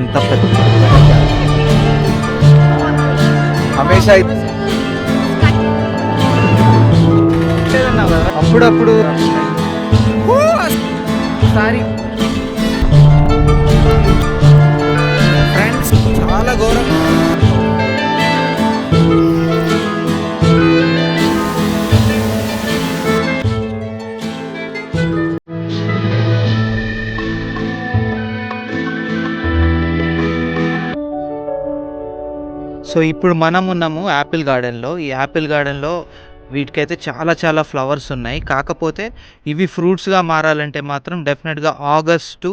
అంత పెద్ద హమేషా అప్పుడప్పుడు సారీ ఫ్రెండ్స్ చాలా ఘోరం. సో ఇప్పుడు మనం ఉన్నాము యాపిల్ గార్డెన్లో. ఈ యాపిల్ గార్డెన్లో వీటికైతే చాలా చాలా ఫ్లవర్స్ ఉన్నాయి. కాకపోతే ఇవి ఫ్రూట్స్గా మారాలంటే మాత్రం డెఫినెట్గా ఆగస్టు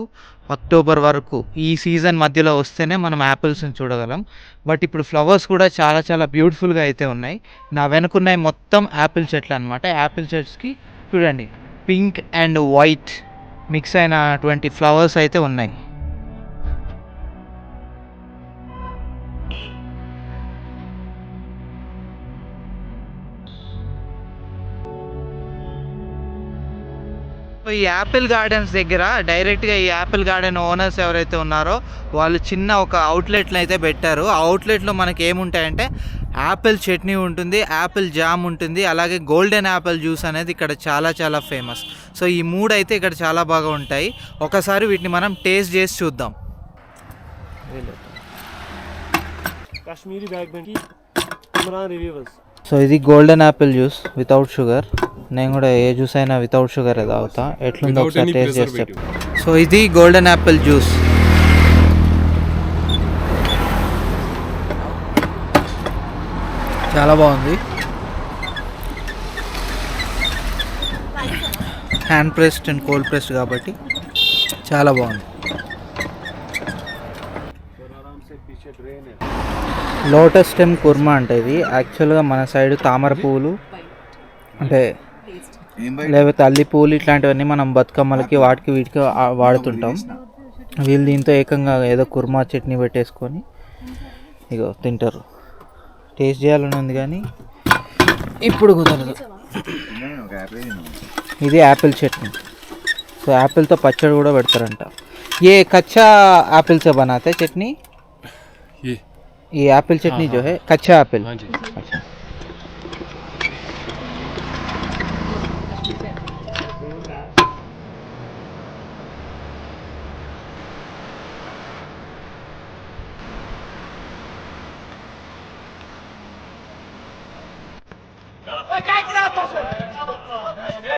అక్టోబర్ వరకు ఈ సీజన్ మధ్యలో వస్తేనే మనం యాపిల్స్ని చూడగలం. బట్ ఇప్పుడు ఫ్లవర్స్ కూడా చాలా చాలా బ్యూటిఫుల్గా అయితే ఉన్నాయి. నా వెనుకున్నాయి మొత్తం యాపిల్ చెట్లు అనమాట. యాపిల్ చెట్స్కి చూడండి పింక్ అండ్ వైట్ మిక్స్ అయినటువంటి ఫ్లవర్స్ అయితే ఉన్నాయి. ఈ యాపిల్ గార్డెన్స్ దగ్గర డైరెక్ట్గా ఈ యాపిల్ గార్డెన్ ఓనర్స్ ఎవరైతే ఉన్నారో వాళ్ళు చిన్న ఒక అవుట్లెట్ని అయితే పెట్టారు. ఆ అవుట్లెట్లో మనకి ఏముంటాయంటే యాపిల్ చట్నీ ఉంటుంది, యాపిల్ జామ్ ఉంటుంది, అలాగే గోల్డెన్ యాపిల్ జ్యూస్ అనేది ఇక్కడ చాలా చాలా ఫేమస్. సో ఈ మూడు అయితే ఇక్కడ చాలా బాగా ఉంటాయి. ఒకసారి వీటిని మనం టేస్ట్ చేసి చూద్దాం. సో ఇది golden Apple juice without sugar. నేను కూడా ఏ జ్యూస్ అయినా వితౌట్ షుగర్ తాగుతా. ఎట్లుందో ఒకసారి టేస్ట్ చేసి చెప్పు. సో ఇది గోల్డెన్ యాపిల్ జ్యూస్. చాలా బాగుంది. Hand pressed and cold pressed కాబట్టి చాలా బాగుంది. లోటస్ స్టెమ్ కుర్మా అంటే ఇది యాక్చువల్గా మన సైడ్ తామర పువ్వులు అంటే లేకపోతే అల్లి పువ్వులు ఇట్లాంటివన్నీ మనం బతుకమ్మలకి వాటికి వీటికి వాడుతుంటాం. వీళ్ళు దీంతో ఏకంగా ఏదో కుర్మా చట్నీ పెట్టేసుకొని ఇగో తింటారు. టేస్ట్ చేయాలని ఉంది కానీ ఇప్పుడు కుదరదు. ఇది యాపిల్ చట్నీ. సో యాపిల్తో పచ్చడి కూడా పెడతారంట. ఏ కచ్చా యాపిల్ से बनाते चटनी? ये एप्पल चटनी जो है कच्चा एप्पल. अच्छा.